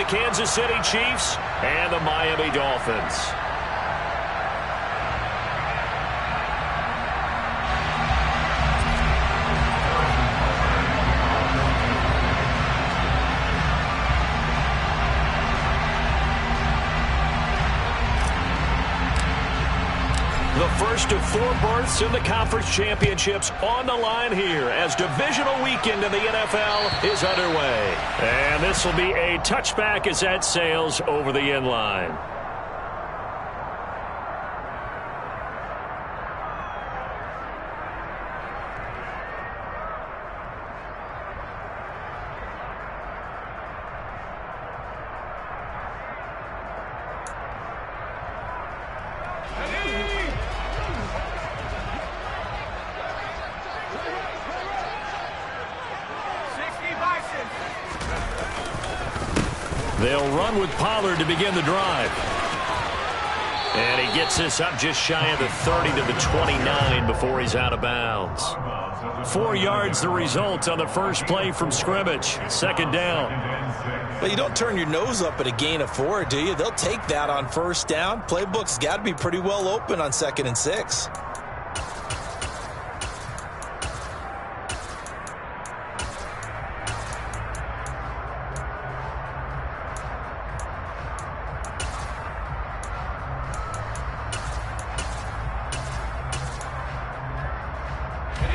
Kansas City Chiefs and the Miami Dolphins. The first of 4 berths in the conference championships on the line here as divisional weekend in the NFL is underway. And this will be a touchback as that sails over the end line. They'll run with Pollard to begin the drive. And he gets this up just shy of the 30 to the 29 before he's out of bounds. 4 yards the result on the first play from scrimmage. Second down. Well, you don't turn your nose up at a gain of 4, do you? They'll take that on first down. Playbook's got to be pretty well open on 2nd and 6.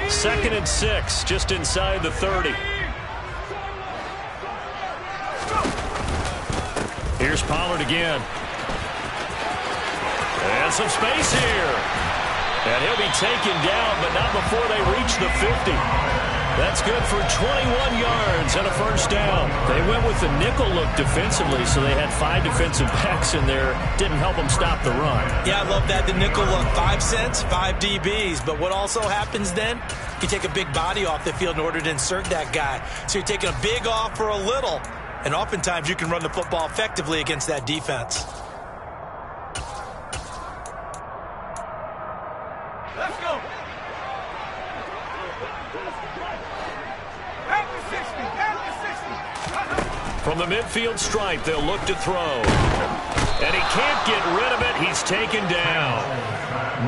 Second and 6, just inside the 30. Here's Pollard again. And some space here. And he'll be taken down, but not before they reach the 50. That's good for 21 yards and a first down. They went with the nickel look defensively, so they had 5 defensive backs in there. Didn't help them stop the run. Yeah, I love that. The nickel look, 5 cents, 5 DBs. But what also happens then, you take a big body off the field in order to insert that guy. So you're taking a big off for a little. And oftentimes you can run the football effectively against that defense. Let's go. From the midfield stripe, they'll look to throw. And he can't get rid of it. He's taken down.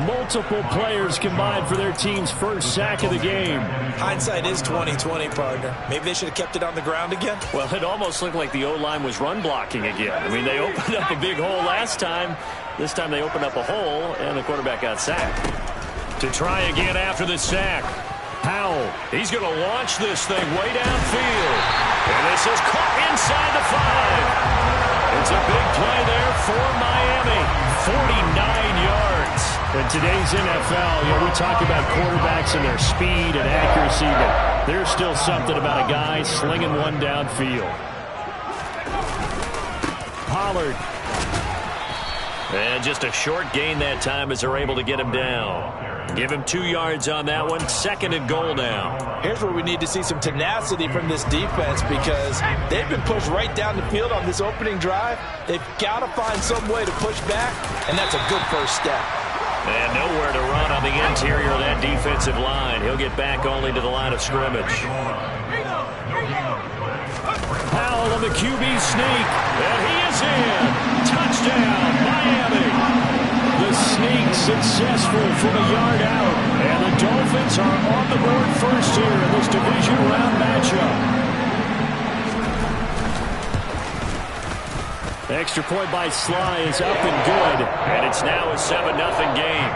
Multiple players combined for their team's first sack of the game. Hindsight is 20/20, partner. Maybe they should have kept it on the ground again. Well, it almost looked like the O-line was run blocking again. I mean, they opened up a big hole last time. This time they opened up a hole, and the quarterback got sacked. To try again after the sack. Powell, he's going to launch this thing way downfield. And this is caught inside the 5. It's a big play there for Miami. 49 yards. In today's NFL, we talk about quarterbacks and their speed and accuracy, but there's still something about a guy slinging one downfield. Pollard. And just a short gain that time as they're able to get him down. Give him 2 yards on that one. 2nd and goal now. Here's where we need to see some tenacity from this defense because they've been pushed right down the field on this opening drive. They've got to find some way to push back, and that's a good first step. And nowhere to run on the interior of that defensive line. He'll get back only to the line of scrimmage. Powell on the QB sneak. And he is in. Touchdown, Miami. The sneak successful from a yard out. And the Dolphins are on the board first here in this division round matchup. Extra point by Sly is up and good. And it's now a 7-0 game.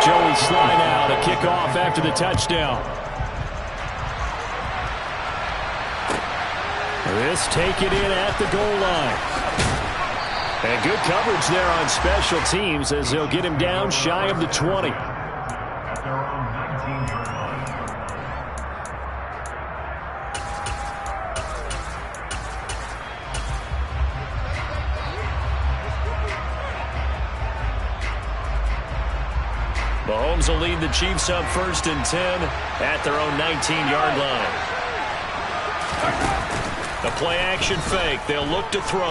Joey Sly now to kick off after the touchdown. This taken in at the goal line. And good coverage there on special teams as they'll get him down shy of the 20. Mahomes will lead the Chiefs up 1st and 10 at their own 19-yard line. The play-action fake. They'll look to throw.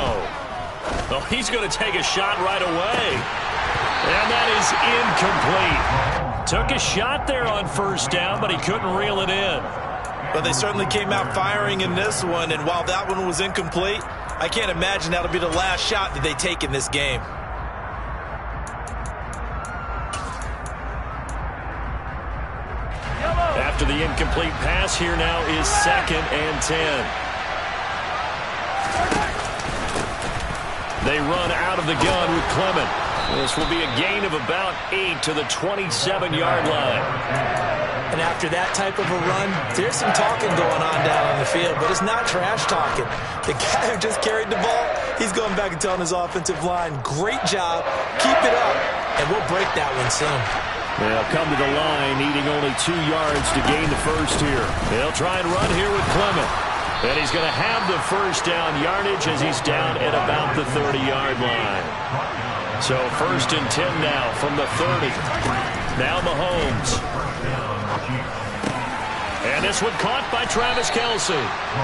Oh, he's going to take a shot right away. And that is incomplete. Took a shot there on 1st down, but he couldn't reel it in. Well, they certainly came out firing in this one, and while that one was incomplete, I can't imagine that'll be the last shot that they take in this game. After the incomplete pass, here now is 2nd and 10. They run out of the gun with Clement. This will be a gain of about 8 to the 27-yard line. And after that type of a run, there's some talking going on down on the field, but it's not trash talking. The guy who just carried the ball, he's going back and telling his offensive line, great job, keep it up, and we'll break that one soon. They'll come to the line, needing only 2 yards to gain the first here. They'll try and run here with Clement. And he's going to have the first down yardage as he's down at about the 30-yard line. So 1st and 10 now from the 30. Now Mahomes. And this one caught by Travis Kelce.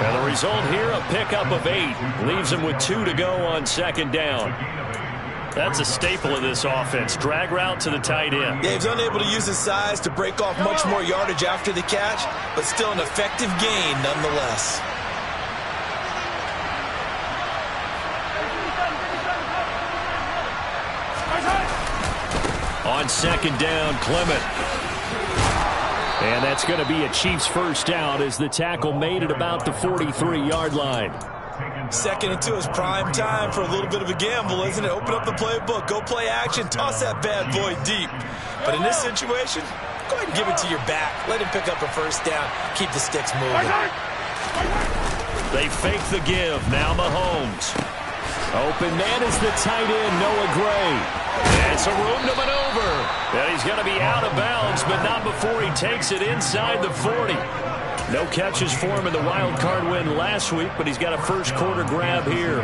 And the result here, a pickup of 8. Leaves him with 2 to go on 2nd down. That's a staple of this offense. Drag route to the tight end. Yeah, he's unable to use his size to break off much more yardage after the catch, but still an effective gain nonetheless. On 2nd down, Clement. And that's going to be a Chiefs first down as the tackle made at about the 43-yard line. 2nd and 2 is prime time for a little bit of a gamble, isn't it? Open up the playbook, go play action, toss that bad boy deep. But in this situation, go ahead and give it to your back. Let him pick up a first down. Keep the sticks moving. They fake the give. Now Mahomes. Open man is the tight end, Noah Gray. And some room to maneuver. And he's going to be out of bounds, but not before he takes it inside the 40. No catches for him in the wild card win last week, but he's got a first quarter grab here.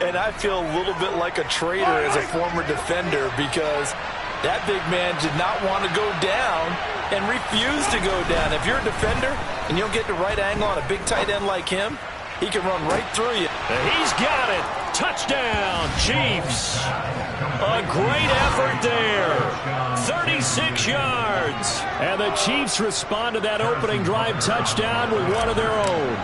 And I feel a little bit like a traitor as a former defender because that big man did not want to go down and refused to go down. If you're a defender and you don't get the right angle on a big tight end like him, he can run right through you. And he's got it. Touchdown, Chiefs. A great effort there. 36 yards. And the Chiefs respond to that opening drive touchdown with one of their own.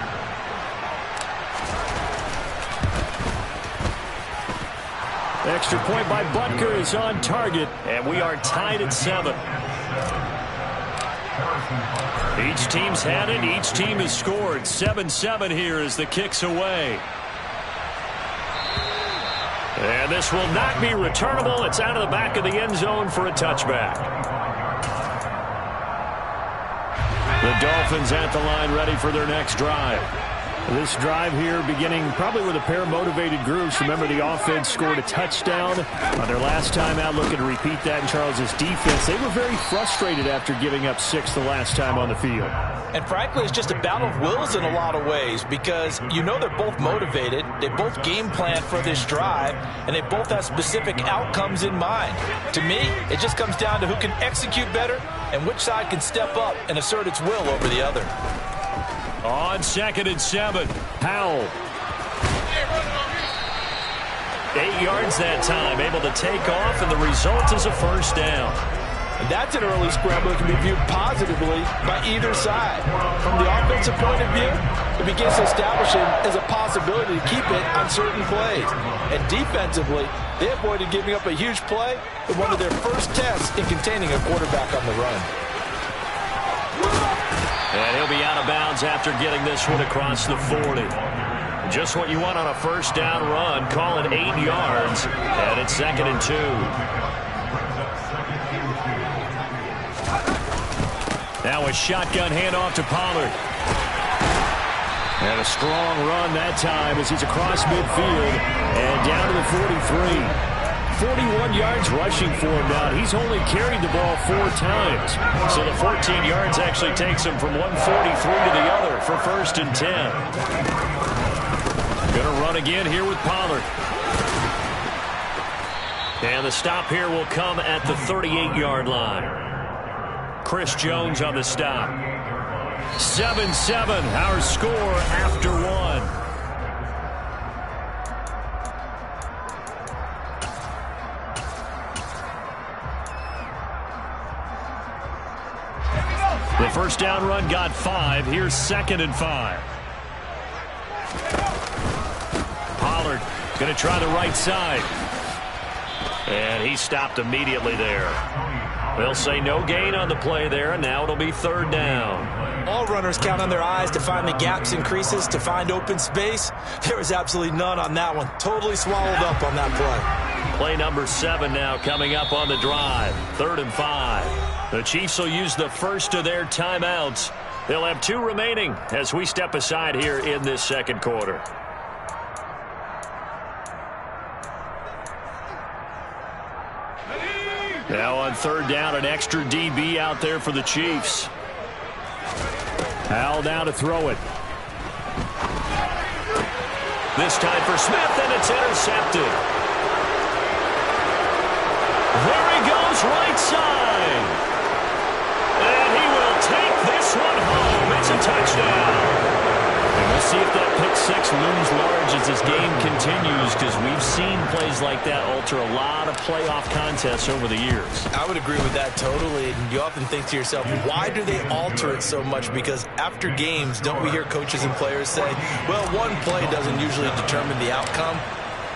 Extra point by Butker is on target, and we are tied at 7. Each team's had it. Each team has scored. 7-7 here as the kick's away. And this will not be returnable. It's out of the back of the end zone for a touchback. The Dolphins at the line ready for their next drive. This drive here beginning probably with a pair of motivated groups. Remember, the offense scored a touchdown on their last time out, looking to repeat that in Charles's defense. They were very frustrated after giving up 6 the last time on the field. And frankly, it's just a battle of wills in a lot of ways because you know they're both motivated, they both game plan for this drive, and they both have specific outcomes in mind. To me, it just comes down to who can execute better and which side can step up and assert its will over the other. On 2nd and 7, Powell. 8 yards that time, able to take off, and the result is a first down. And that's an early scramble that can be viewed positively by either side. From the offensive point of view, it begins to establish it as a possibility to keep it on certain plays. And defensively, they avoided giving up a huge play in one of their first tests in containing a quarterback on the run. And he'll be out of bounds after getting this one across the 40. Just what you want on a first down run. Call it 8 yards. And it's 2nd and 2. Now a shotgun handoff to Pollard. And a strong run that time as he's across midfield and down to the 43. 41 yards rushing for him now. He's only carried the ball 4 times. So the 14 yards actually takes him from 143 to the other for 1st and 10. Gonna run again here with Pollard. And the stop here will come at the 38-yard line. Chris Jones on the stop. 7-7, our score after 1. The first down run got 5. Here's 2nd and 5. Pollard going to try the right side. And he stopped immediately there. They'll say no gain on the play there, and now it'll be 3rd down. All runners count on their eyes to find the gaps and creases, to find open space. There was absolutely none on that one. Totally swallowed up on that play. Play number 7 now coming up on the drive. 3rd and 5. The Chiefs will use the first of their timeouts. They'll have 2 remaining as we step aside here in this 2nd quarter. Now on 3rd down, an extra DB out there for the Chiefs. Howell now to throw it. This time for Smith, and it's intercepted. There he goes, right side. And he will take this one home. It's a touchdown. And we'll see if that pick 6 looms large as this game continues, because we've seen plays like that alter a lot of playoff contests over the years. I would agree with that totally. And you often think to yourself, why do they alter it so much? Because after games, don't we hear coaches and players say, well, one play doesn't usually determine the outcome?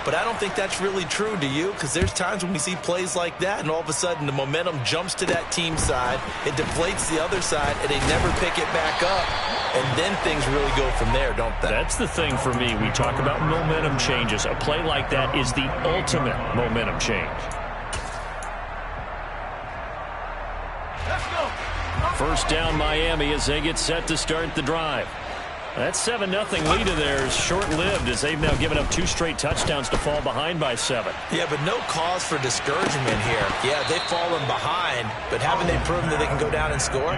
But I don't think that's really true, do you? Because there's times when we see plays like that, and all of a sudden the momentum jumps to that team side, it deflates the other side, and they never pick it back up. And then things really go from there, don't they? That's the thing for me. We talk about momentum changes. A play like that is the ultimate momentum change. First down Miami as they get set to start the drive. That 7-0 lead of theirs short-lived as they've now given up 2 straight touchdowns to fall behind by 7. Yeah, but no cause for discouragement here. Yeah, they've fallen behind, but haven't they proven that they can go down and score?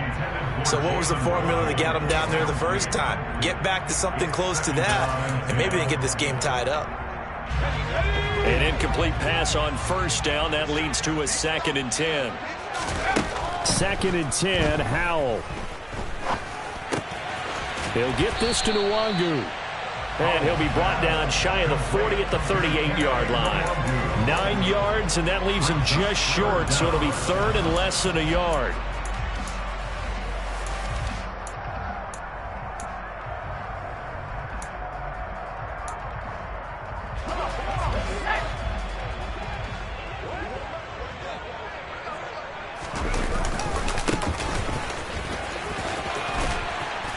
So what was the formula that got them down there the first time? Get back to something close to that, and maybe they can get this game tied up. An incomplete pass on first down. That leads to a 2nd and 10. 2nd and 10, Howell. He'll get this to Nwangu. And he'll be brought down shy of the 40 at the 38-yard line. 9 yards, and that leaves him just short, so it'll be 3rd and less than a yard.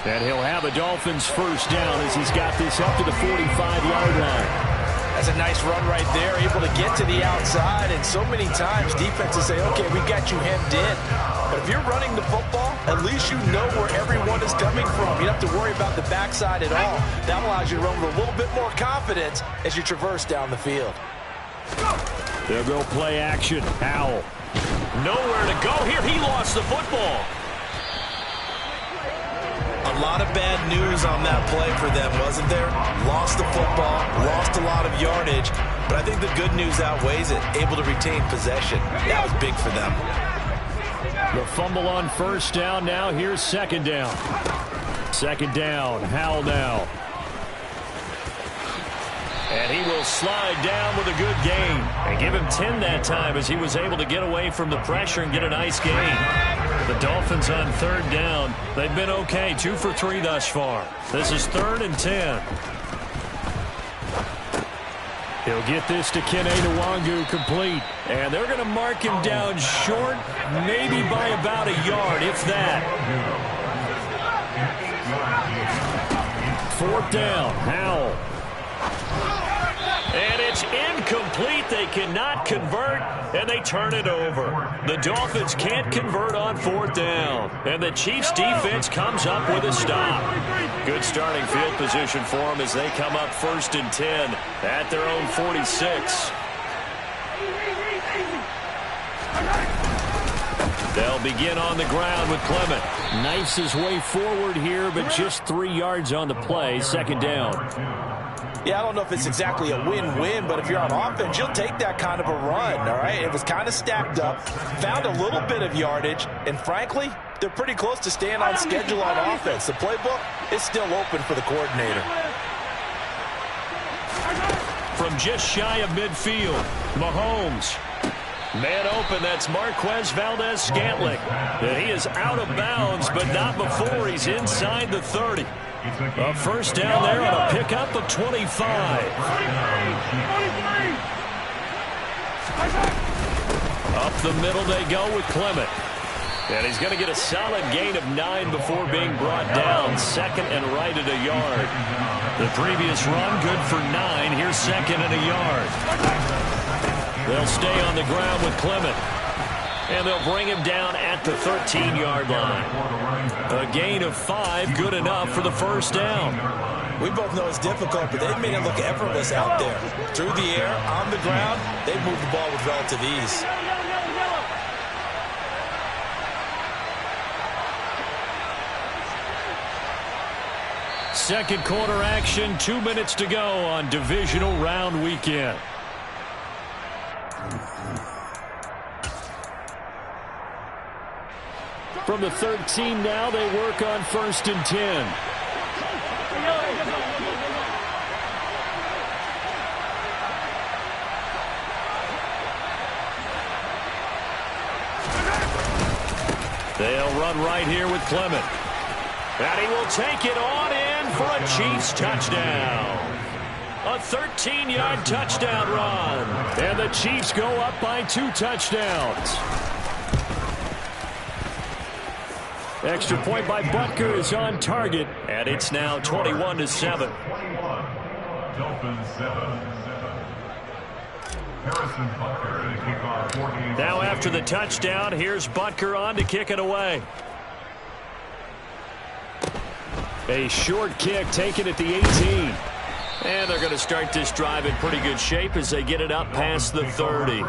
And he'll have a Dolphins first down as he's got this up to the 45-yard line. That's a nice run right there, able to get to the outside. And so many times defenses say, okay, we've got you hemmed in. But if you're running the football, at least you know where everyone is coming from. You don't have to worry about the backside at all. That allows you to run with a little bit more confidence as you traverse down the field. They'll go play action. Howell. Nowhere to go here. He lost the football. A lot of bad news on that play for them, wasn't there? Lost the football, lost a lot of yardage, but I think the good news outweighs it. Able to retain possession. That was big for them. The fumble on first down. Now here's 2nd down. 2nd down. Howell now. And he will slide down with a good gain. And give him 10 that time as he was able to get away from the pressure and get a nice gain. The Dolphins on 3rd down. They've been okay. 2 for 3 thus far. This is 3rd and 10. He'll get this to Kene Nwangu complete. And they're going to mark him down short, maybe by about a yard, if that. 4th down. Howell. And it's incomplete. They cannot convert, and they turn it over. The Dolphins can't convert on 4th down, and the Chiefs' defense comes up with a stop. Good starting field position for them as they come up 1st and 10 at their own 46. They'll begin on the ground with Clement. Knifes his way forward here, but just 3 yards on the play. 2nd down. Yeah, I don't know if it's exactly a win-win, but if you're on offense, you'll take that kind of a run, all right? It was kind of stacked up, found a little bit of yardage, and frankly, they're pretty close to staying on schedule on offense. The playbook is still open for the coordinator. From just shy of midfield, Mahomes. Man open, that's Marquez Valdez-Scantling. And he is out of bounds, but not before he's inside the 30. A first down there on a pickup of 25. Up the middle they go with Clement. And he's going to get a solid gain of 9 before being brought down. Second and right at a yard. The previous run good for 9. Here's second and a yard. They'll stay on the ground with Clement. And they'll bring him down at the 13-yard line. A gain of 5, good enough for the first down. We both know it's difficult, but they've made it look effortless out there. Through the air, on the ground, they've moved the ball with relative ease. Second quarter action, 2 minutes to go on divisional round weekend. From the 13 now, they work on 1st and 10. They'll run right here with Clement. And he will take it on in for a Chiefs touchdown. A 13-yard touchdown run. And the Chiefs go up by 2 touchdowns. Extra point by Butker is on target, and it's now 21-7. Now after the touchdown, here's Butker on to kick it away. A short kick taken at the 18. And they're going to start this drive in pretty good shape as they get it up past the 30.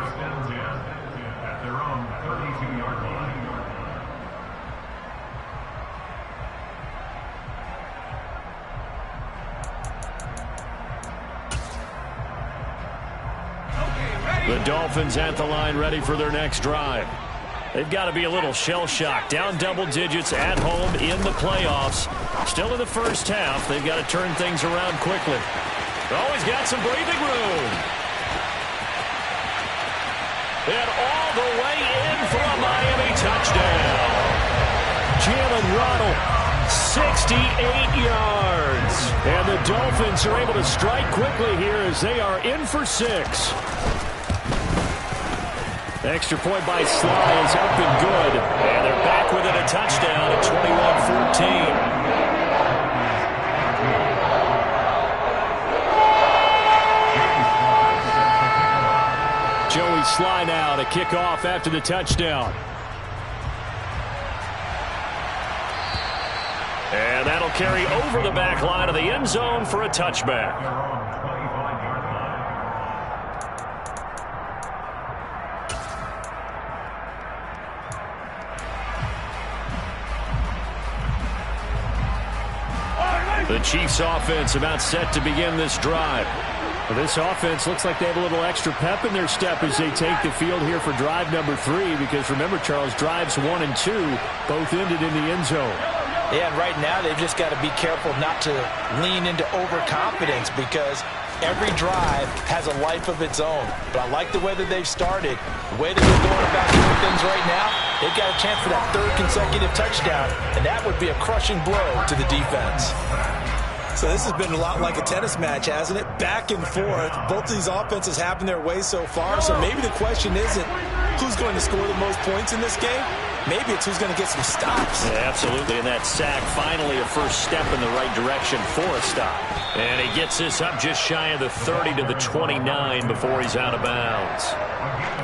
The Dolphins at the line ready for their next drive. They've got to be a little shell-shocked. Down double digits at home in the playoffs. Still in the first half. They've got to turn things around quickly. Always got some breathing room. And all the way in for a Miami touchdown. Jalen Waddle, 68 yards. And the Dolphins are able to strike quickly here as they are in for 6. Extra point by Sly is up and good. And they're back within a touchdown at 21-14. Joey Sly now to kick off after the touchdown. And that'll carry over the back line of the end zone for a touchback. The Chiefs offense about set to begin this drive. Well, this offense looks like they have a little extra pep in their step as they take the field here for drive number 3, because remember, Charles, drives 1 and 2 both ended in the end zone. Yeah, and right now they've just got to be careful not to lean into overconfidence, because every drive has a life of its own. But I like the way that they've started. The way that they're going about doing things right now, they've got a chance for that 3rd consecutive touchdown, and that would be a crushing blow to the defense. So this has been a lot like a tennis match, hasn't it? Back and forth. Both of these offenses having their way so far. So maybe the question isn't who's going to score the most points in this game. Maybe it's who's going to get some stops. Yeah, absolutely. And that sack, finally a first step in the right direction for a stop. And he gets this up just shy of the 30 to the 29 before he's out of bounds.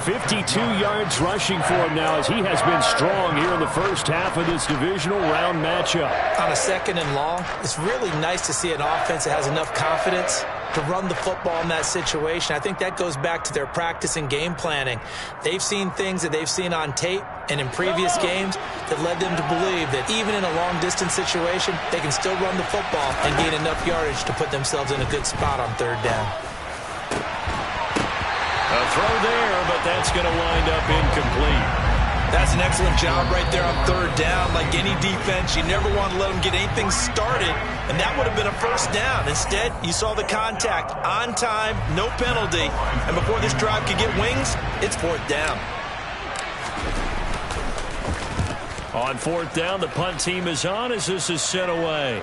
52 yards rushing for him now, as he has been strong here in the first half of this divisional round matchup. On a 2nd and long, it's really nice to see an offense that has enough confidence to run the football in that situation. I think that goes back to their practice and game planning. They've seen things that they've seen on tape and in previous games that led them to believe that even in a long-distance situation, they can still run the football and gain enough yardage to put themselves in a good spot on 3rd down. A throw there, but that's going to wind up incomplete. That's an excellent job right there on third down. Like any defense, you never want to let them get anything started, and that would have been a first down. Instead, you saw the contact on time, no penalty, and before this drive could get wings, it's fourth down. On fourth down, the punt team is on as this is sent away.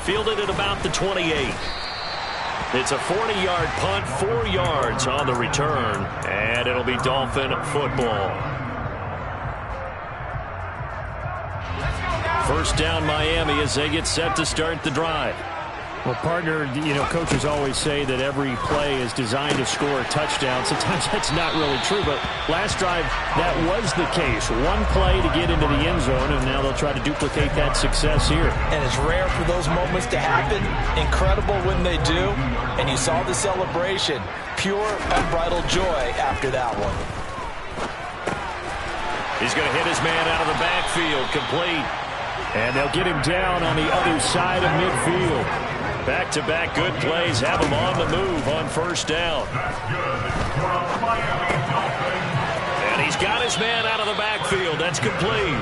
Fielded at about the 28. It's a 40-yard punt, 4 yards on the return, and it'll be Dolphin football. First down, Miami, as they get set to start the drive. Well, partner, coaches always say that every play is designed to score a touchdown. Sometimes that's not really true, but last drive, that was the case. One play to get into the end zone, and now they'll try to duplicate that success here. And it's rare for those moments to happen. Incredible when they do. And you saw the celebration. Pure, unbridled joy after that one. He's going to hit his man out of the backfield, complete. And they'll get him down on the other side of midfield. Back-to-back good plays have him on the move on first down. And he's got his man out of the backfield. That's complete.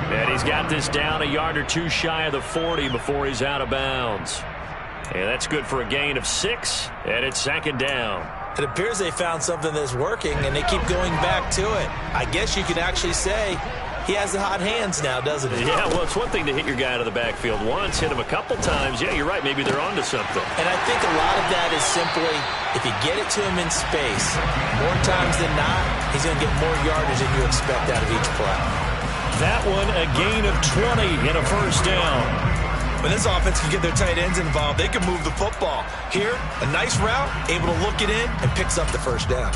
And he's got this down a yard or two shy of the 40 before he's out of bounds. And that's good for a gain of 6, and it's second down. It appears they found something that's working, and they keep going back to it. I guess you could actually say he has the hot hands now, doesn't he? Yeah, well, it's one thing to hit your guy out of the backfield once, hit him a couple times. Yeah, you're right. Maybe they're onto something. And I think a lot of that is simply if you get it to him in space, more times than not, he's going to get more yardage than you expect out of each play. That one, a gain of 20 and a first down. When this offense can get their tight ends involved, they can move the football. Here, a nice route, able to look it in, and picks up the first down.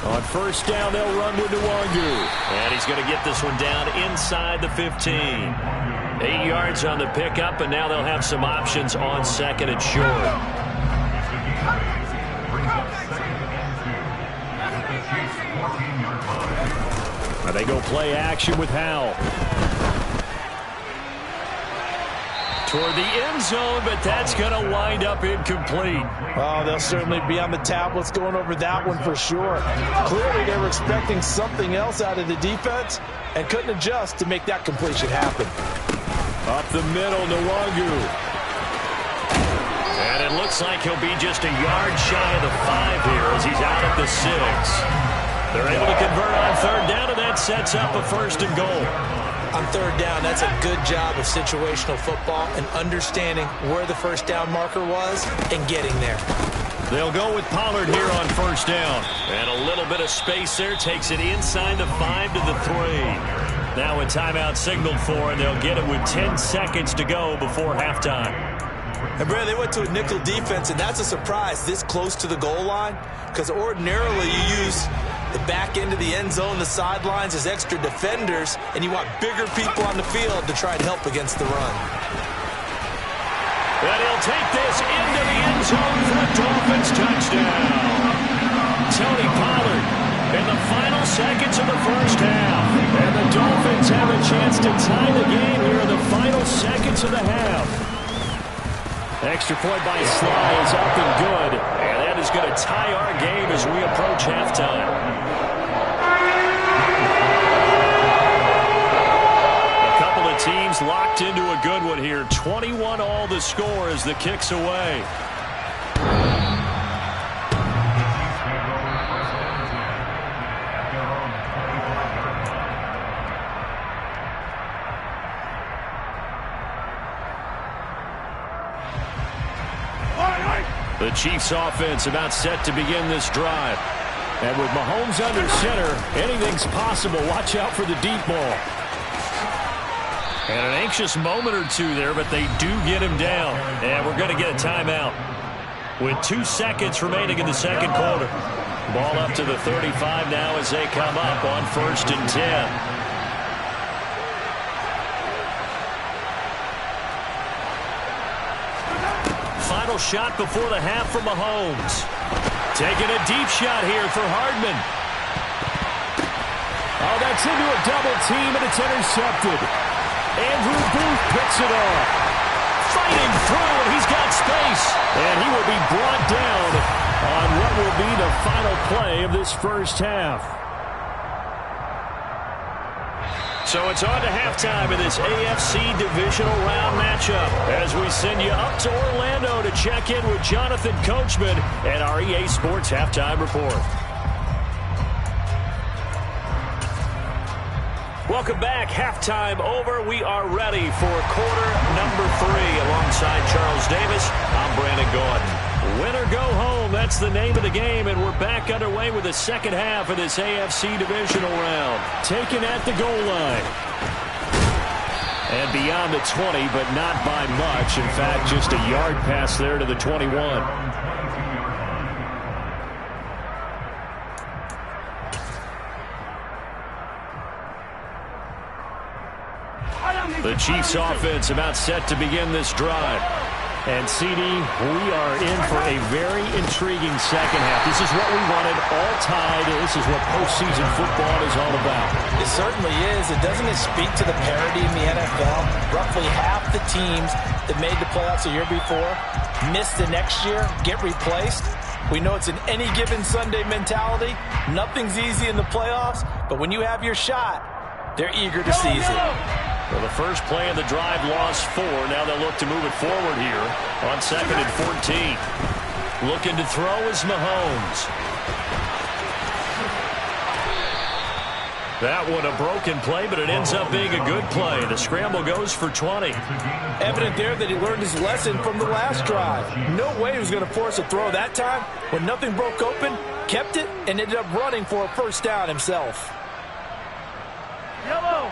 On first down, they'll run with Nwangu. And he's going to get this one down inside the 15. 8 yards on the pickup, and now they'll have some options on second and short. They go play action with Howell. Toward the end zone, but that's going to wind up incomplete. Oh, they'll certainly be on the tablets going over that one for sure. Clearly, they were expecting something else out of the defense and couldn't adjust to make that completion happen. Up the middle, Nwangu. And it looks like he'll be just a yard shy of the 5 here as he's out at the 6. They're able to convert on third down, and that sets up a first and goal. On third down, that's a good job of situational football and understanding where the first down marker was and getting there. They'll go with Pollard here on first down. And a little bit of space there takes it inside the 5 to the 3. Now a timeout signaled for, and they'll get it with 10 seconds to go before halftime. And, Brad, they went to a nickel defense, and that's a surprise this close to the goal line because ordinarily you use the back end of the end zone, the sidelines as extra defenders, and you want bigger people on the field to try and help against the run. And he'll take this into the end zone for a Dolphins touchdown. Tony Pollard in the final seconds of the first half. And the Dolphins have a chance to tie the game here in the final seconds of the half. Extra point by Sly is up and good. And that is going to tie our game as we approach halftime. A couple of teams locked into a good one here. 21 all the score as the kick's away. The Chiefs offense about set to begin this drive. And with Mahomes under center, anything's possible. Watch out for the deep ball. And an anxious moment or two there, but they do get him down. And we're going to get a timeout with 2 seconds remaining in the second quarter. Ball up to the 35 now as they come up on first and 10. Final shot before the half from Mahomes. Taking a deep shot here for Hardman. Oh, that's into a double team, and it's intercepted. Andrew Booth picks it off. fighting through, and he's got space. And he will be brought down on what will be the final play of this first half. So it's on to halftime in this AFC Divisional Round matchup as we send you up to Orlando to check in with Jonathan Coachman and our EA Sports Halftime Report. Welcome back. Halftime over. We are ready for quarter number 3. Alongside Charles Davis, I'm Brandon Gordon. Win or go home, that's the name of the game, and we're back underway with the second half of this AFC Divisional Round. Taken at the goal line. And beyond the 20, but not by much. In fact, just a yard pass there to the 21. The Chiefs offense about set to begin this drive. And CD, we are in for a very intriguing second half. This is what we wanted, all tied. This is what postseason football is all about. It certainly is. It doesn't speak to the parity in the NFL. Roughly half the teams that made the playoffs a year before miss the next year, get replaced. We know it's an any given Sunday mentality. Nothing's easy in the playoffs, but when you have your shot, they're eager to seize it. Well, the first play of the drive lost 4. Now they'll look to move it forward here on 2nd and 14. Looking to throw is Mahomes. That one a broken play, but it ends up being a good play. The scramble goes for 20. Evident there that he learned his lesson from the last drive. No way he was going to force a throw that time. When nothing broke open, kept it, and ended up running for a first down himself. Yellow.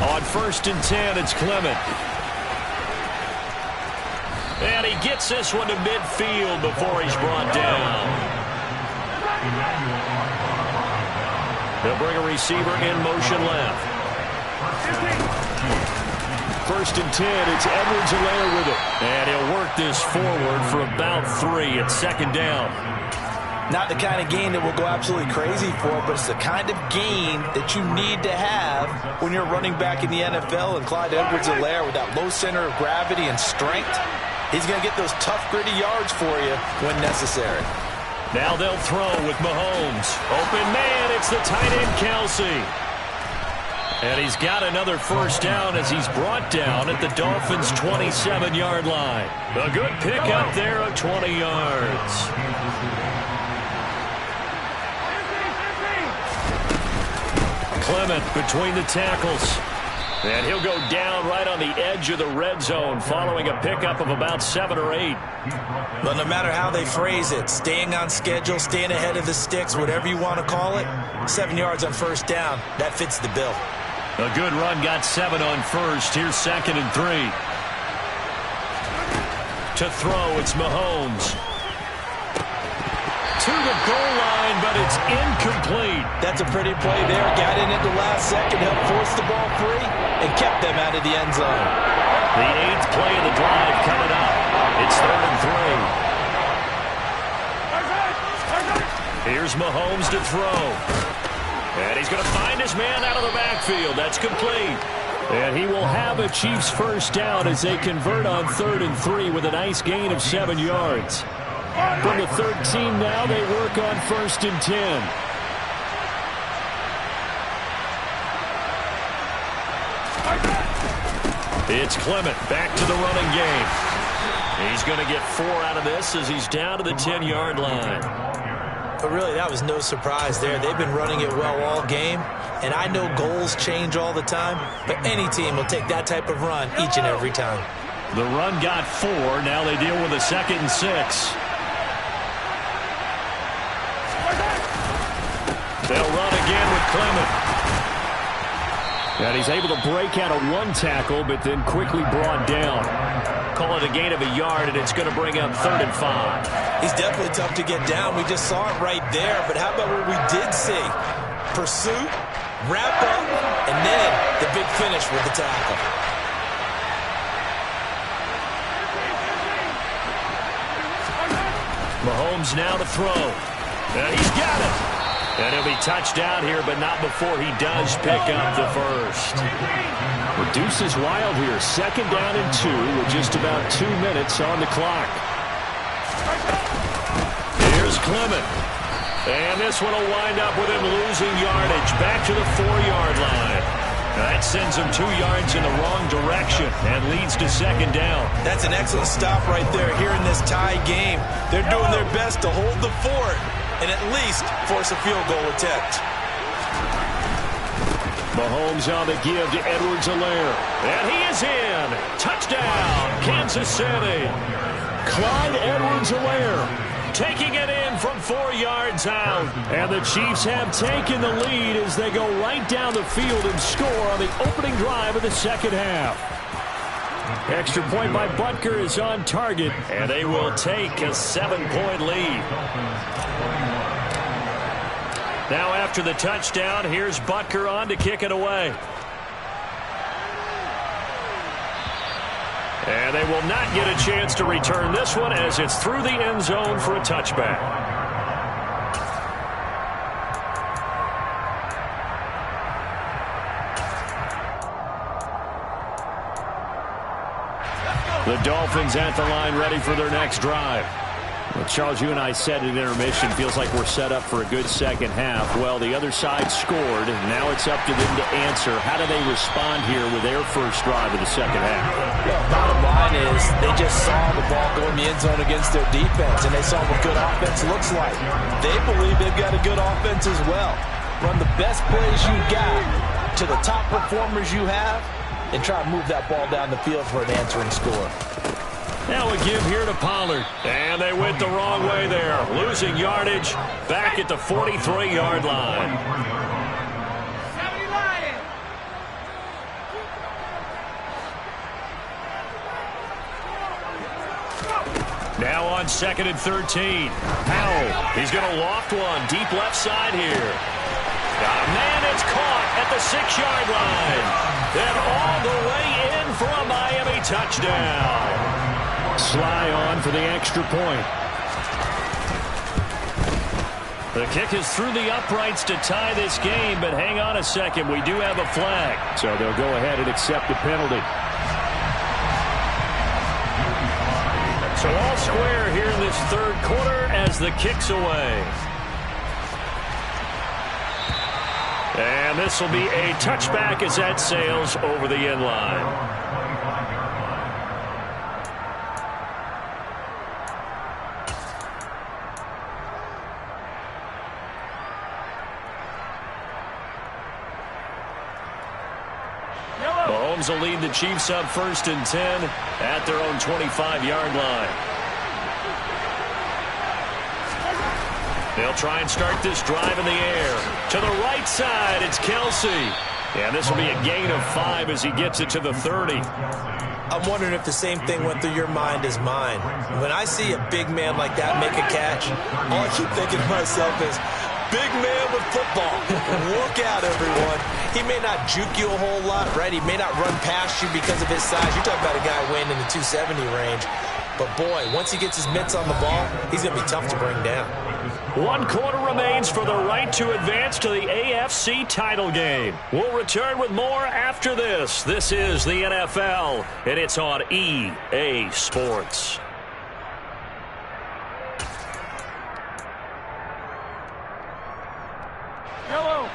On 1st and 10, it's Clement. And he gets this one to midfield before he's brought down. They'll bring a receiver in motion left. 1st and 10, it's Edwards-Helaire with it. And he'll work this forward for about 3 at 2nd down. Not the kind of gain that will go absolutely crazy for, but it's the kind of gain that you need to have when you're running back in the NFL. And Clyde Edwards-Helaire, with that low center of gravity and strength, he's going to get those tough, gritty yards for you when necessary. Now they'll throw with Mahomes. Open man, it's the tight end Kelsey. And he's got another first down as he's brought down at the Dolphins' 27-yard line. A good pickup there of 20 yards. Clement between the tackles. And he'll go down right on the edge of the red zone following a pickup of about 7 or 8. But no matter how they phrase it, staying on schedule, staying ahead of the sticks, whatever you want to call it, 7 yards on first down, that fits the bill. A good run, got 7 on first. Here's 2nd and 3. To throw, it's Mahomes. To the goal line, but it's incomplete. That's a pretty play there. Got in at the last second, helped force the ball free, and kept them out of the end zone. The 8th play of the drive coming up. It's 3rd and 3. Here's Mahomes to throw. And he's going to find his man out of the backfield. That's complete. And he will have a Chiefs first down as they convert on 3rd and 3 with a nice gain of 7 yards. From the 13 now, they work on 1st and 10. It's Clement back to the running game. He's going to get 4 out of this as he's down to the 10-yard line. But really, that was no surprise there. They've been running it well all game. And I know goals change all the time, but any team will take that type of run each and every time. The run got 4. Now they deal with a 2nd and 6. They'll run again with Clement. And he's able to break out of 1 tackle, but then quickly brought down. Call it a gain of a yard, and it's going to bring up 3rd and 5. He's definitely tough to get down. We just saw it right there. But how about what we did see? Pursuit, wrap up, and then the big finish with the tackle. Mahomes now to throw. And he's got it. And he'll be touched down here, but not before he does pick up the first. Reduces Wild here. 2nd down and 2 with just about 2 minutes on the clock. Here's Clement. And this one will wind up with him losing yardage back to the 4-yard line. That sends him 2 yards in the wrong direction and leads to 2nd down. That's an excellent stop right there here in this tie game. They're doing their best to hold the fort and at least force a field goal attempt. Mahomes on the give to Edwards-Helaire. And he is in. Touchdown, Kansas City. Clyde Edwards-Helaire taking it in from 4 yards out. And the Chiefs have taken the lead as they go right down the field and score on the opening drive of the 2nd half. Extra point by Butker is on target. And they will take a 7-point lead. Now after the touchdown, here's Butker on to kick it away. And they will not get a chance to return this one as it's through the end zone for a touchback. The Dolphins at the line ready for their next drive. Well, Charles, you and I said at intermission, feels like we're set up for a good 2nd half. Well, the other side scored, and now it's up to them to answer. How do they respond here with their first drive of the 2nd half? Well, bottom line is they just saw the ball go in the end zone against their defense, and they saw what good offense looks like. They believe they've got a good offense as well. Run the best plays you got to the top performers you have, and try to move that ball down the field for an answering score. Now a give here to Pollard. And they went the wrong way there. Losing yardage back at the 43-yard line. Now on 2nd and 13. Powell. He's going to loft one. Deep left side here. Man, it's caught at the 6-yard line. And all the way in for a Miami touchdown. Sly on for the extra point. The kick is through the uprights to tie this game, but hang on a second. We do have a flag. So they'll go ahead and accept the penalty. So all square here in this 3rd quarter as the kick's away. And this will be a touchback as that sails over the end line. Mahomes will lead the Chiefs up 1st and 10 at their own 25-yard line. They'll try and start this drive in the air. To the right side, it's Kelsey. And this will be a gain of 5 as he gets it to the 30. I'm wondering if the same thing went through your mind as mine. When I see a big man like that make a catch, all I keep thinking to myself is, big man with football. Look out, everyone. He may not juke you a whole lot, right? He may not run past you because of his size. You're talking about a guy weighing in the 270 range. But, boy, once he gets his mitts on the ball, he's going to be tough to bring down. 1 quarter remains for the right to advance to the AFC title game. We'll return with more after this. This is the NFL, and it's on EA Sports. Hello.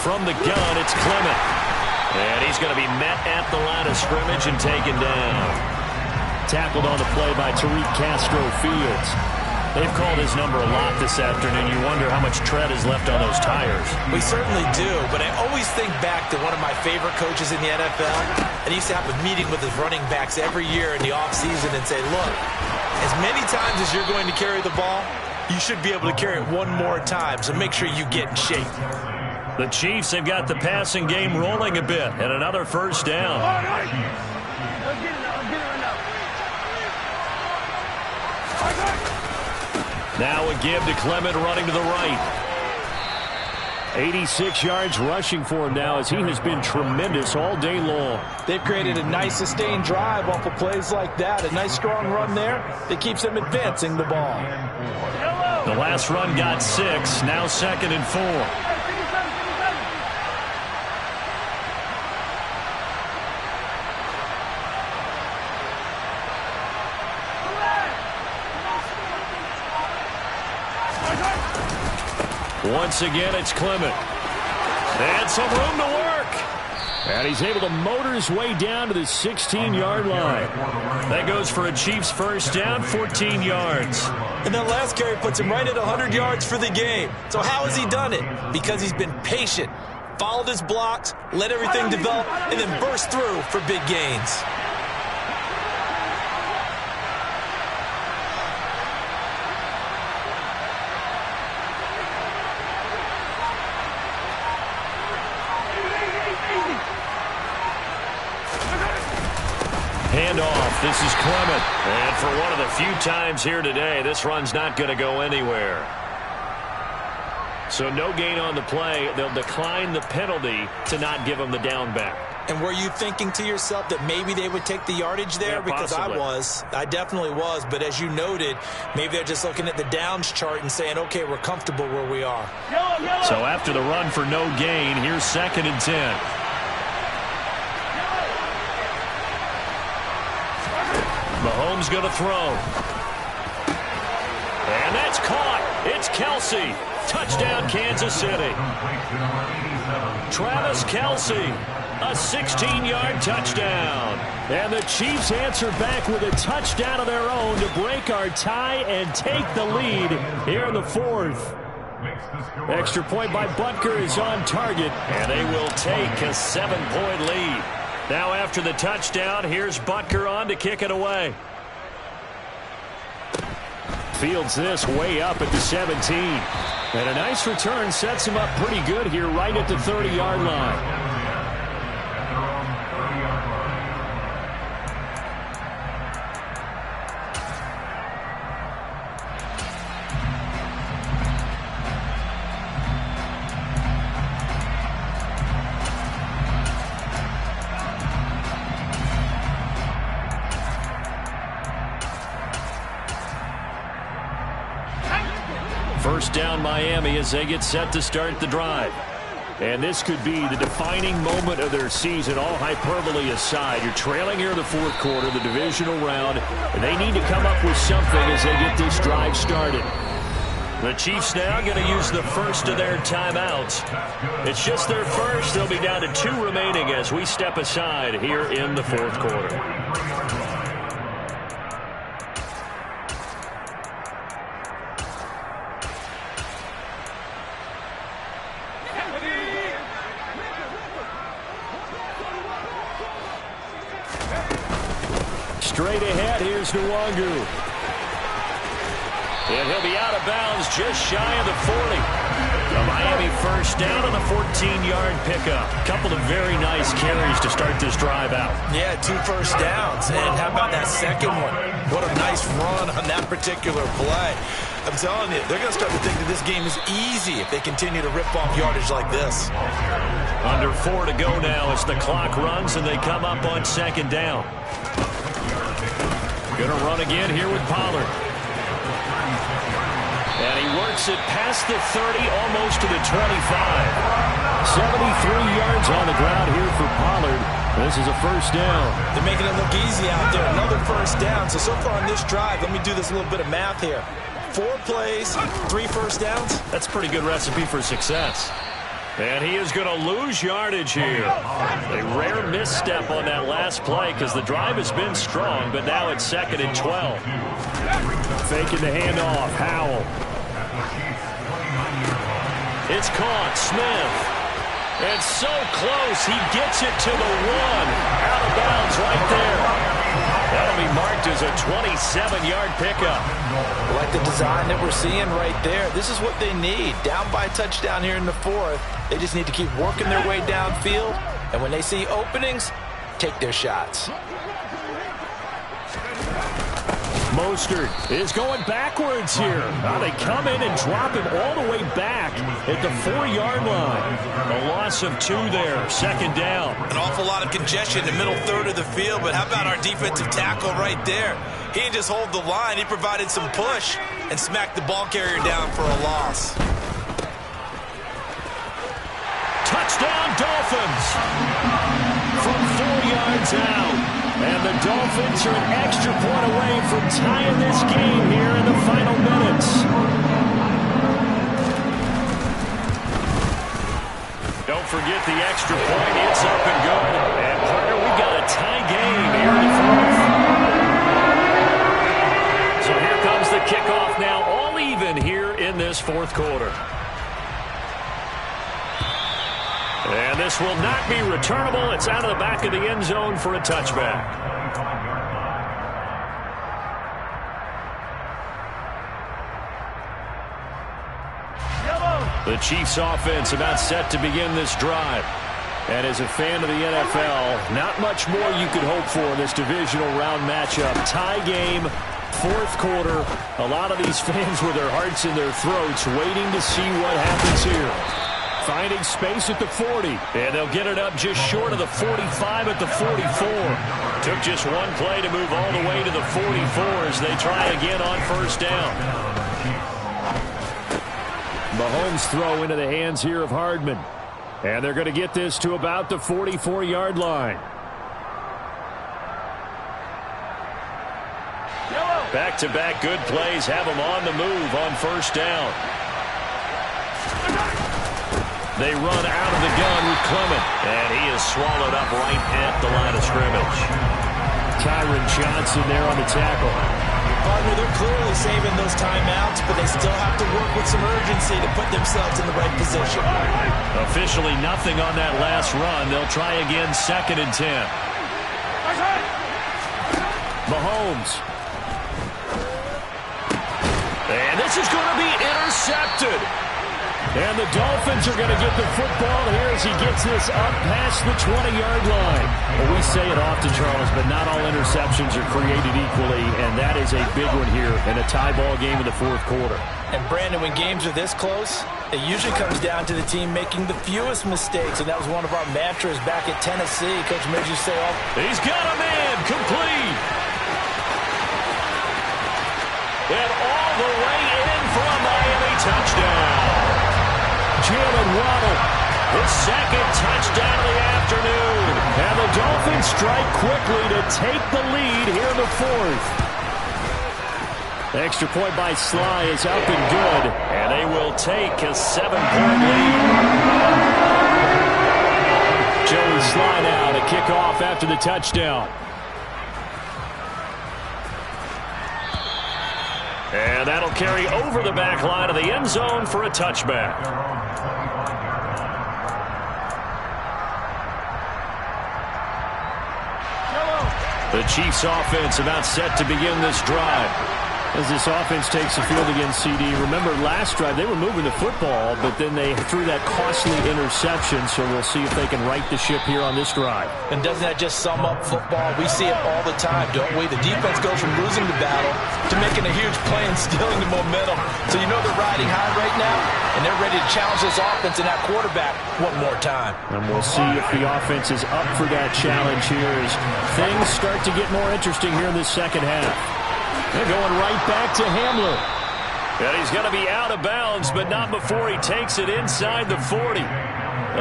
From the gun, it's Clement. And he's going to be met at the line of scrimmage and taken down. Tackled on the play by Tariq Castro-Fields. They've called his number a lot this afternoon. You wonder how much tread is left on those tires. We certainly do, but I always think back to one of my favorite coaches in the NFL, and he used to have a meeting with his running backs every year in the offseason and say, look, as many times as you're going to carry the ball, you should be able to carry it one more time, so make sure you get in shape. The Chiefs have got the passing game rolling a bit, and another 1st down. Now a give to Clement running to the right. 86 yards rushing for him now as he has been tremendous all day long. They've created a nice sustained drive off of plays like that. A nice strong run there that keeps them advancing the ball. The last run got 6. Now 2nd and 4. Once again, it's Clement. And some room to work. And he's able to motor his way down to the 16-yard line. That goes for a Chiefs first down, 14 yards. And that last carry puts him right at 100 yards for the game. So how has he done it? Because he's been patient, followed his blocks, let everything develop, and then burst through for big gains. Handoff. This is Clement. And for one of the few times here today, this run's not going to go anywhere. So no gain on the play. They'll decline the penalty to not give him the down back. And were you thinking to yourself that maybe they would take the yardage there? Yeah, because possibly. I definitely was. But as you noted, maybe they're just looking at the downs chart and saying, okay, we're comfortable where we are. So after the run for no gain, here's 2nd and 10. Mahomes going to throw. And that's caught. It's Kelsey. Touchdown, Kansas City. Travis Kelsey, a 16-yard touchdown. And the Chiefs answer back with a touchdown of their own to break our tie and take the lead here in the 4th. Extra point by Butker is on target. And they will take a 7-point lead. Now after the touchdown, here's Butker on to kick it away. Fields this way up at the 17. And a nice return sets him up pretty good here right at the 30-yard line. First down Miami as they get set to start the drive. And this could be the defining moment of their season, all hyperbole aside. You're trailing here in the 4th quarter, the divisional round, and they need to come up with something as they get this drive started. The Chiefs now going to use the first of their timeouts. It's just their first. They'll be down to 2 remaining as we step aside here in the 4th quarter. Straight ahead, here's Nwangu. And he'll be out of bounds just shy of the 40. A Miami first down on a 14-yard pickup. Couple of very nice carries to start this drive out. Yeah, 2 first downs. And how about that second one? What a nice run on that particular play. I'm telling you, they're going to start to think that this game is easy if they continue to rip off yardage like this. Under 4 to go now as the clock runs and they come up on 2nd down. Going to run again here with Pollard. And he works it past the 30, almost to the 25. 73 yards on the ground here for Pollard. This is a first down. They're making it look easy out there. Another first down. So far on this drive, let me do this little bit of math here. 4 plays, 3 first downs. That's a pretty good recipe for success. And he is going to lose yardage here. A rare misstep on that last play because the drive has been strong, but now it's 2nd and 12. Faking the handoff, Howell. It's caught, Smith. And so close, he gets it to the 1. Out of bounds right there. That'll be marked as a 27-yard pickup. I like the design that we're seeing right there. This is what they need. Down by a touchdown here in the 4th. They just need to keep working their way downfield. And when they see openings, take their shots. Mostert is going backwards here. Now they come in and drop him all the way back at the 4-yard line. A loss of 2 there, second down. An awful lot of congestion in the middle third of the field, but how about our defensive tackle right there? He didn't just hold the line, he provided some push and smacked the ball carrier down for a loss. Touchdown, Dolphins! From 4 yards out. And the Dolphins are an extra point away from tying this game here in the final minutes. Don't forget the extra point. It's up and good. And, partner, we've got a tie game here in the fourth. So here comes the kickoff now, all even here in this fourth quarter. And this will not be returnable. It's out of the back of the end zone for a touchback. The Chiefs offense about set to begin this drive. And as a fan of the NFL, not much more you could hope for in this divisional round matchup. Tie game, fourth quarter. A lot of these fans with their hearts in their throats waiting to see what happens here. Finding space at the 40. And they'll get it up just short of the 45 at the 44. Took just one play to move all the way to the 44 as they try again on first down. Mahomes throw into the hands here of Hardman. And they're going to get this to about the 44-yard line. Back-to-back good plays have them on the move on first down. They run out of the gun with Clement. And he is swallowed up right at the line of scrimmage. Tyron Johnson there on the tackle. Partner, they're clearly saving those timeouts, but they still have to work with some urgency to put themselves in the right position. Officially nothing on that last run. They'll try again, 2nd and 10. Mahomes. And this is going to be intercepted. And the Dolphins are going to get the football here as he gets this up past the 20-yard line. Well, we say it often, Charles, but not all interceptions are created equally, and that is a big one here in a tie ball game in the fourth quarter. And, Brandon, when games are this close, it usually comes down to the team making the fewest mistakes, and that was one of our mantras back at Tennessee. Coach Midge used to say, oh, he's got a man, complete. And all the way in for a Miami touchdown. Jalen Waddle, his second touchdown of the afternoon. And the Dolphins strike quickly to take the lead here in the fourth. The extra point by Sly is up and good. And they will take a 7-point lead. Joey Sly now to kick off after the touchdown. And that'll carry over the back line of the end zone for a touchback. The Chiefs offense about set to begin this drive. As this offense takes the field against CD. Remember, last drive, they were moving the football, but then they threw that costly interception, so we'll see if they can right the ship here on this drive. And doesn't that just sum up football? We see it all the time, don't we? The defense goes from losing the battle to making a huge play and stealing the momentum. So you know they're riding high right now, and they're ready to challenge this offense and that quarterback one more time. And we'll see if the offense is up for that challenge here as things start to get more interesting here in this second half. They're going right back to Hamler. And he's going to be out of bounds, but not before he takes it inside the 40.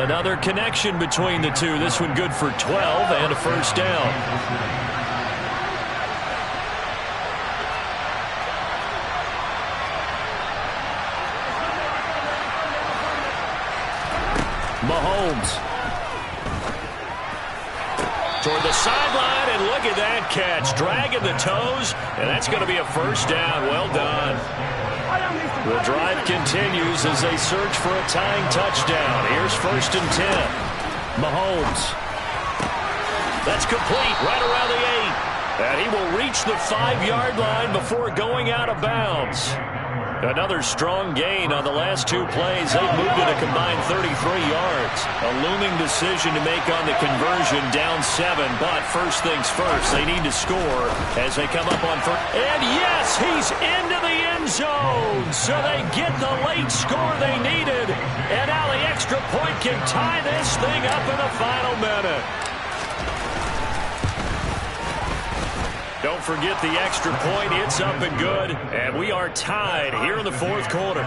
Another connection between the two. This one good for 12 and a first down. Mahomes. Toward the sideline, and look at that catch. Dragging the toes, and that's going to be a first down. Well done. The drive continues as they search for a tying touchdown. Here's 1st and 10. Mahomes. That's complete right around the 8. And he will reach the 5-yard line before going out of bounds. Another strong gain on the last 2 plays. They've moved it a combined 33 yards. A looming decision to make on the conversion, down 7. But first things first, they need to score as they come up on first. And yes, he's into the end zone. So they get the late score they needed. And now the extra point can tie this thing up in the final minute. Don't forget the extra point. It's up and good. And we are tied here in the 4th quarter.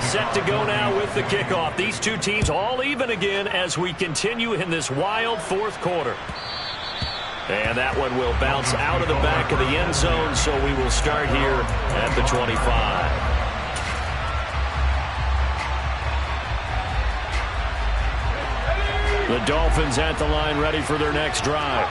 Set to go now with the kickoff. These two teams all even again as we continue in this wild 4th quarter. And that one will bounce out of the back of the end zone, so we will start here at the 25. The Dolphins at the line, ready for their next drive.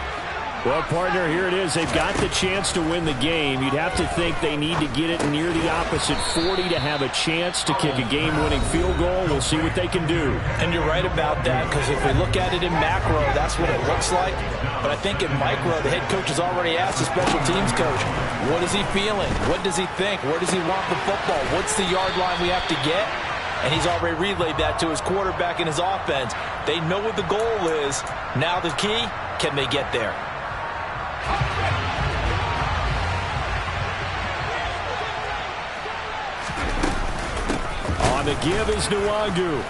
Well, partner, here it is. They've got the chance to win the game. You'd have to think they need to get it near the opposite 40 to have a chance to kick a game-winning field goal. We'll see what they can do. And you're right about that, because if we look at it in macro, that's what it looks like. But I think in micro, the head coach has already asked the special teams coach, what is he feeling? What does he think? Where does he want the football? What's the yard line we have to get? And he's already relayed that to his quarterback and his offense. They know what the goal is. Now the key, can they get there? On the give is Nwangu.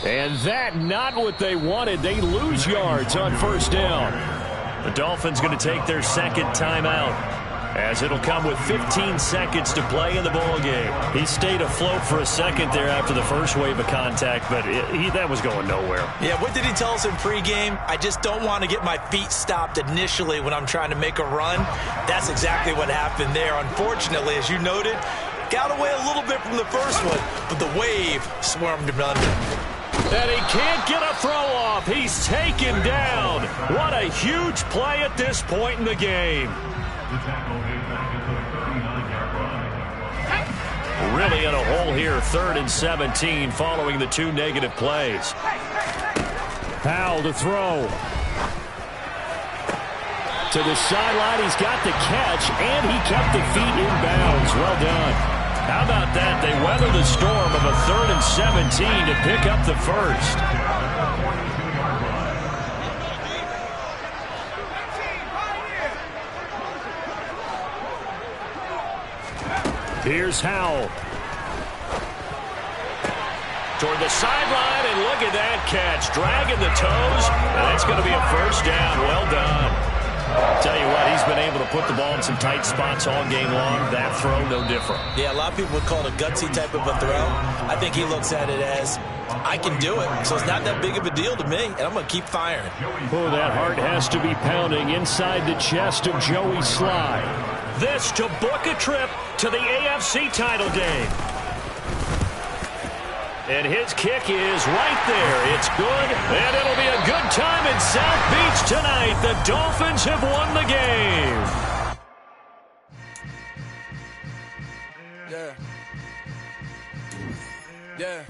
And that not what they wanted. They lose yards on first down. The Dolphins going to take their second timeout, as it'll come with 15 seconds to play in the ball game. He stayed afloat for a second there after the first wave of contact, but that was going nowhere. Yeah, what did he tell us in pregame? I just don't want to get my feet stopped initially when I'm trying to make a run. That's exactly what happened there. Unfortunately, as you noted, got away a little bit from the first one, but the wave swarmed him under. And he can't get a throw off. He's taken down. What a huge play at this point in the game. Really in a hole here, 3rd and 17 following the 2 negative plays. Powell to throw. To the sideline, he's got the catch, and he kept the feet in bounds. Well done. How about that? They weather the storm of a 3rd and 17 to pick up the first. Here's Howell. Toward the sideline, and look at that catch. Dragging the toes, and that's going to be a first down. Well done. Tell you what, he's been able to put the ball in some tight spots all game long. That throw, no different. Yeah, a lot of people would call it a gutsy type of a throw. I think he looks at it as, I can do it, so it's not that big of a deal to me, and I'm going to keep firing. Oh, that heart has to be pounding inside the chest of Joey Sly. This to book a trip to the AFC title game. And his kick is right there. It's good, and it'll be a good time in South Beach tonight. The Dolphins have won the game. Yeah. Yeah.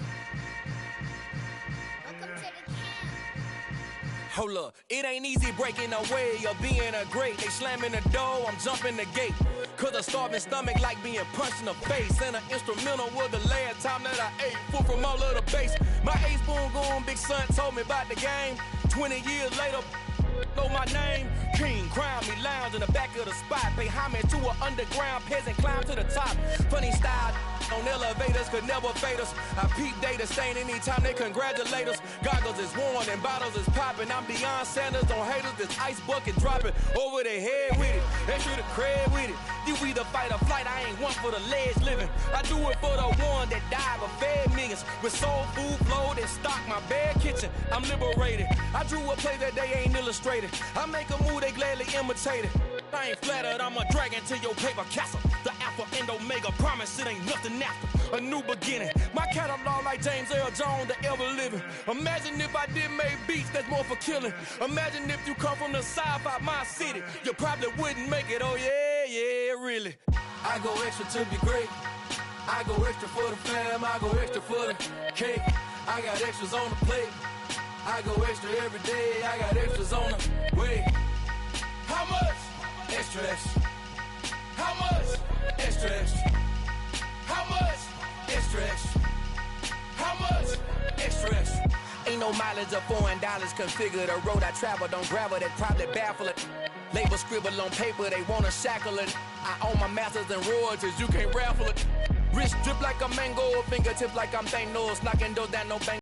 Hold up, it ain't easy breaking away or being a great. They slamming the door, I'm jumping the gate. Cause a starving stomach like being punched in the face. And an instrumental was the last time that I ate food from all of the base. My ace spoon going, big son told me about the game. 20 years later, know my name. King, crown me, lounge in the back of the spot. Pay homage to an underground peasant, climb to the top. Funny style on elevators could never fade us. I peep data stain anytime they congratulate us. Goggles is worn and bottles is popping. I'm Deion Sanders on haters, this ice bucket dropping over their head with it. Extra the cred with it. You either fight or flight, I ain't one for the ledge living. I do it for the one that died but fed millions. With soul food flowed and stock my bad kitchen. I'm liberated. I drew a play that they ain't illustrated. I make a move, they gladly imitate it. I ain't flattered, I'm a dragon to your paper castle. The alpha and omega, promise it ain't nothing after. A new beginning. My catalog like James Earl Jones, the ever living. Imagine if I did make beats that's more for killing. Imagine if you come from the south out my city. You probably wouldn't make it, oh yeah, yeah, really. I go extra to be great. I go extra for the fam, I go extra for the cake. I got extras on the plate. I go extra every day, I got extras on the way. How Extra, extra. How much? Extra, extra. How much? Extra, extra. How much? Extra, extra. Ain't no mileage of $4 configure the road I travel. Don't gravel, that probably baffle it. Label scribble on paper, they wanna shackle it. I own my masters and royalties, you can't raffle it. Wrist drip like a mango, fingertips like I'm Thanos, knocking doors down, no bang.